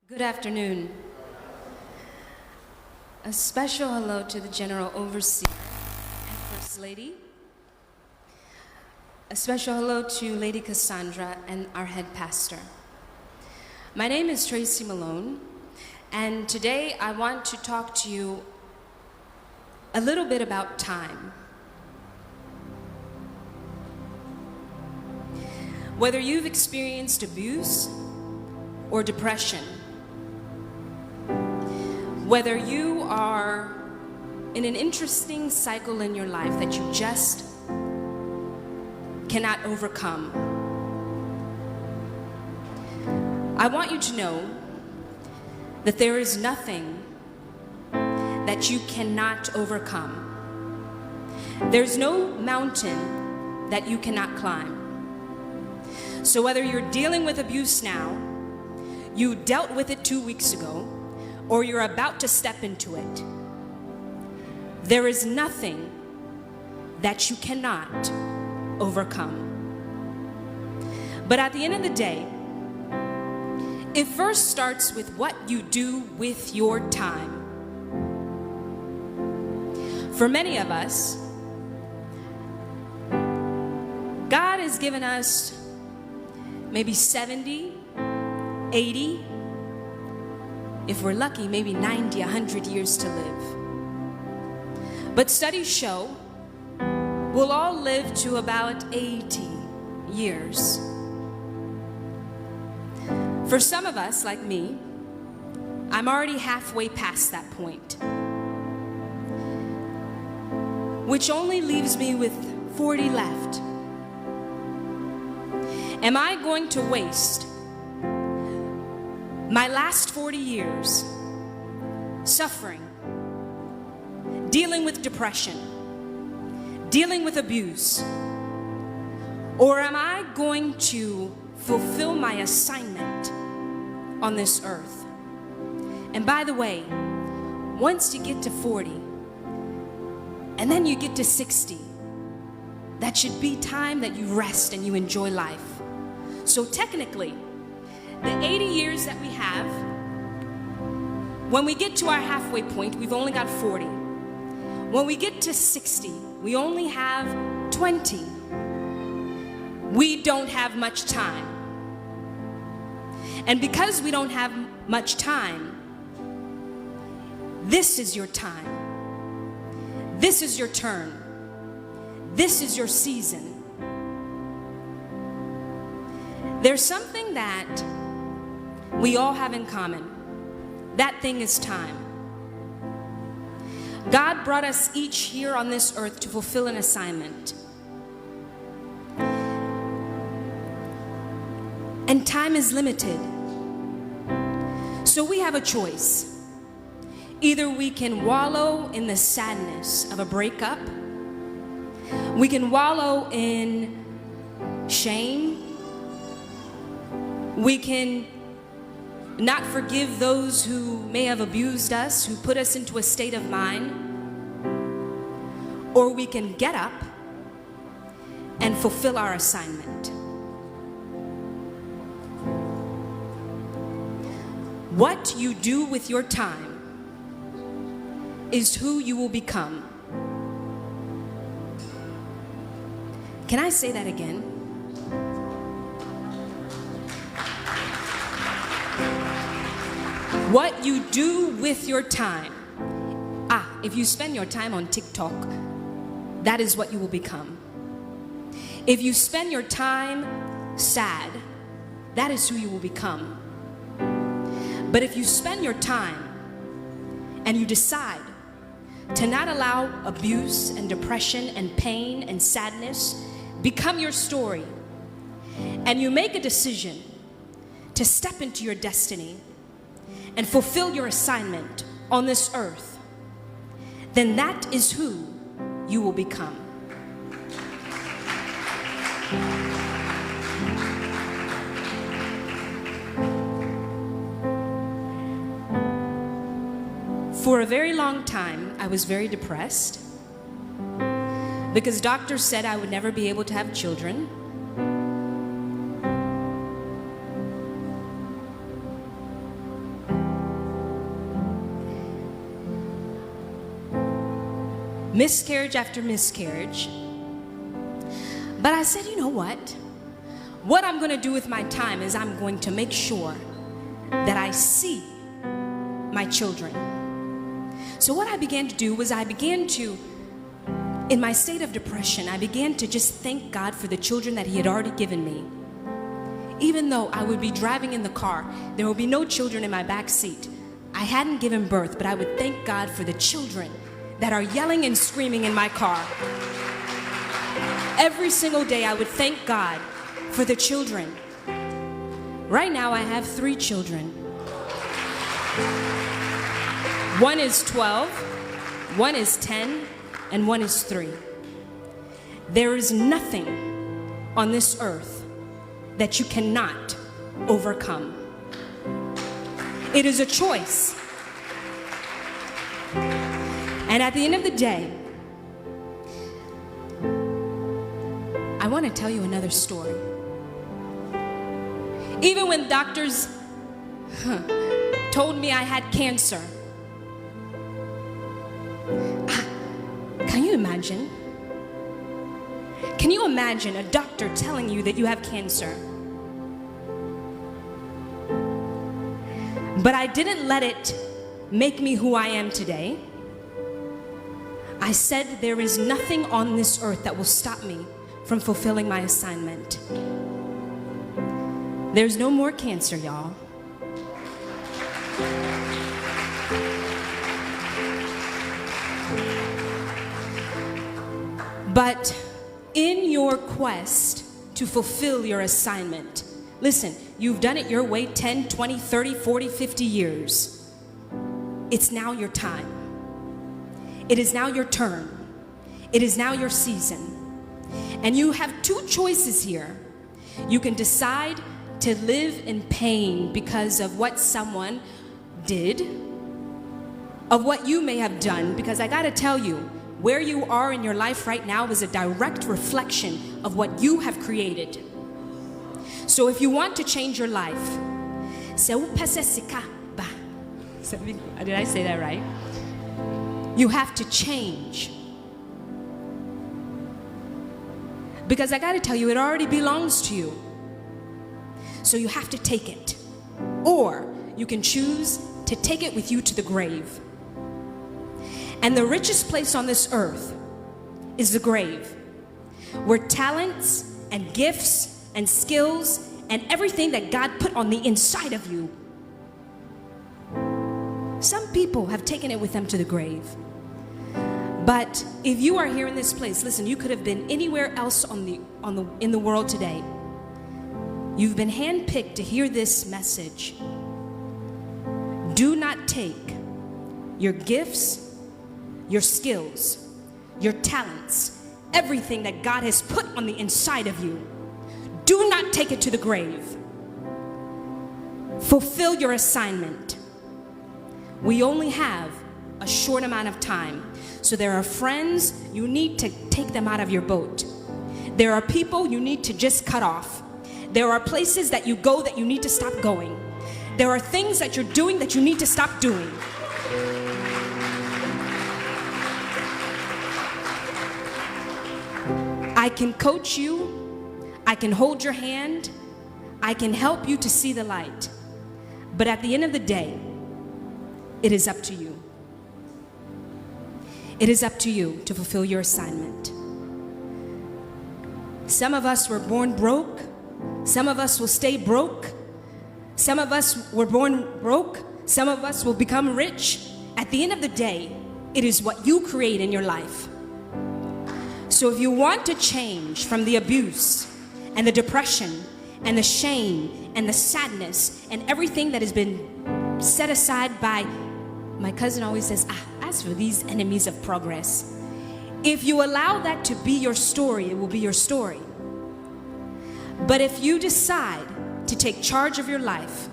Good afternoon. A special hello to the General Overseer and First Lady. A special hello to Lady Cassandra and our head pastor. My name is Tracy Malone, and today I want to talk to you a little bit about time. Whether you've experienced abuse or depression, whether you are in an interesting cycle in your life that you just cannot overcome, I want you to know that there is nothing that you cannot overcome. There's no mountain that you cannot climb. So whether you're dealing with abuse now, you dealt with it 2 weeks ago, or you're about to step into it, there is nothing that you cannot overcome. But at the end of the day, it first starts with what you do with your time. For many of us, God has given us maybe 70, 80, if we're lucky, maybe 90, 100 years to live. But studies show we'll all live to about 80 years. For some of us, like me, I'm already halfway past that point, which only leaves me with 40 left. Am I going to waste my last 40 years suffering, dealing with depression, dealing with abuse? Or am I going to fulfill my assignment on this earth? And by the way, once you get to 40, and then you get to 60, that should be time that you rest and you enjoy life. So technically, the 80 years that we have, when we get to our halfway point, we've only got 40. When we get to 60, we only have 20. We don't have much time. And because we don't have much time, this is your time. This is your turn. This is your season. There's something that we all have in common. That thing is time. God brought us each here on this earth to fulfill an assignment. And time is limited. So we have a choice. Either we can wallow in the sadness of a breakup, we can wallow in shame, we can not forgive those who may have abused us, who put us into a state of mind, or we can get up and fulfill our assignment. What you do with your time is who you will become. Can I say that again? What you do with your time. If you spend your time on TikTok, that is what you will become. If you spend your time sad, that is who you will become. But if you spend your time and you decide to not allow abuse and depression and pain and sadness become your story, and you make a decision to step into your destiny and fulfill your assignment on this earth, then that is who you will become. For a very long time, I was very depressed because doctors said I would never be able to have children. miscarriage after miscarriage. But I said, you know what? What I'm going to do with my time is I'm going to make sure that I see my children. So what I began to do was in my state of depression, I began to just thank God for the children that He had already given me. Even though I would be driving in the car, there would be no children in my back seat. I hadn't given birth, but I would thank God for the children that are yelling and screaming in my car. Every single day I would thank God for the children. Right now I have 3 children. One is 12, one is 10, and one is 3. There is nothing on this earth that you cannot overcome. It is a choice. And at the end of the day, I want to tell you another story. Even when doctors told me I had cancer, can you imagine? Can you imagine a doctor telling you that you have cancer? But I didn't let it make me who I am today. I said there is nothing on this earth that will stop me from fulfilling my assignment. There's no more cancer, y'all. But in your quest to fulfill your assignment, listen, you've done it your way 10, 20, 30, 40, 50 years. It's now your time. It is now your turn. It is now your season. And you have 2 choices here. You can decide to live in pain because of what someone did, of what you may have done, because I gotta tell you, where you are in your life right now is a direct reflection of what you have created. So if you want to change your life, did I say that right? You have to change. Because I gotta tell you, it already belongs to you. So you have to take it. Or you can choose to take it with you to the grave. And the richest place on this earth is the grave, where talents and gifts and skills and everything that God put on the inside of you, some people have taken it with them to the grave. But if you are here in this place, listen, you could have been anywhere else in the world today. You've been handpicked to hear this message. Do not take your gifts, your skills, your talents, everything that God has put on the inside of you. Do not take it to the grave. Fulfill your assignment. We only have a short amount of time. So there are friends, you need to take them out of your boat. There are people you need to just cut off. There are places that you go that you need to stop going. There are things that you're doing that you need to stop doing. I can coach you, I can hold your hand, I can help you to see the light. But at the end of the day, it is up to you. It is up to you to fulfill your assignment. Some of us were born broke. Some of us will stay broke. Some of us were born broke. Some of us will become rich. At the end of the day, it is what you create in your life. So if you want to change from the abuse and the depression and the shame and the sadness and everything that has been set aside by, my cousin always says, as for these enemies of progress. If you allow that to be your story, it will be your story. But if you decide to take charge of your life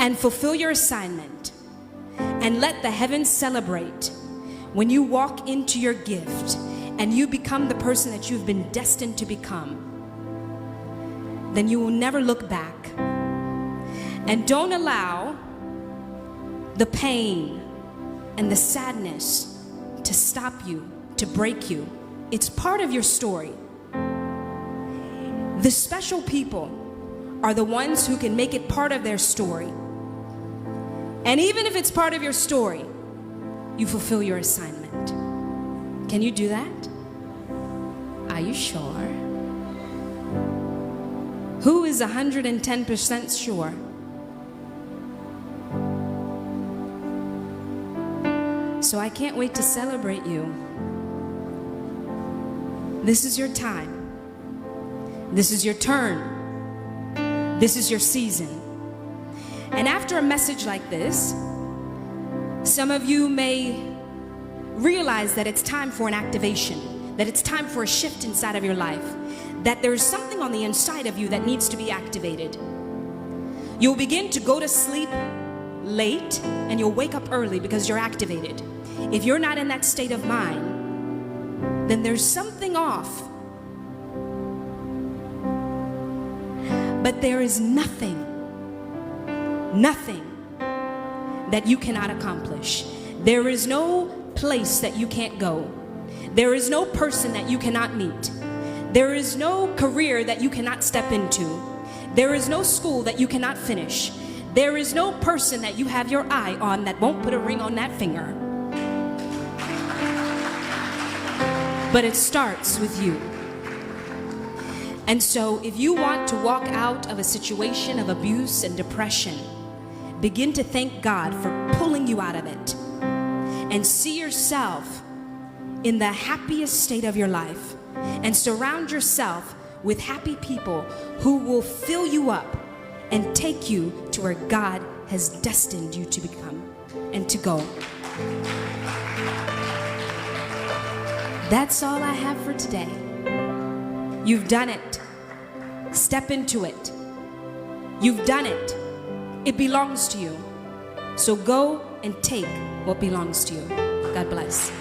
and fulfill your assignment and let the heavens celebrate when you walk into your gift and you become the person that you've been destined to become, then you will never look back. And don't allow the pain and the sadness to stop you, to break you. It's part of your story. The special people are the ones who can make it part of their story. And even if it's part of your story, you fulfill your assignment. Can you do that? Are you sure? Who is 110% sure? So I can't wait to celebrate you. This is your time. This is your turn. This is your season. And after a message like this, some of you may realize that it's time for an activation, that it's time for a shift inside of your life, that there's something on the inside of you that needs to be activated. You'll begin to go to sleep late and you'll wake up early because you're activated. If you're not in that state of mind, then there's something off. But there is nothing that you cannot accomplish. There is no place that you can't go. There is no person that you cannot meet. There is no career that you cannot step into. There is no school that you cannot finish. There is no person that you have your eye on that won't put a ring on that finger. But it starts with you. And so if you want to walk out of a situation of abuse and depression, begin to thank God for pulling you out of it and see yourself in the happiest state of your life, and surround yourself with happy people who will fill you up and take you to where God has destined you to become and to go. That's all I have for today. You've done it. Step into it. You've done it. It belongs to you. So go and take what belongs to you. God bless.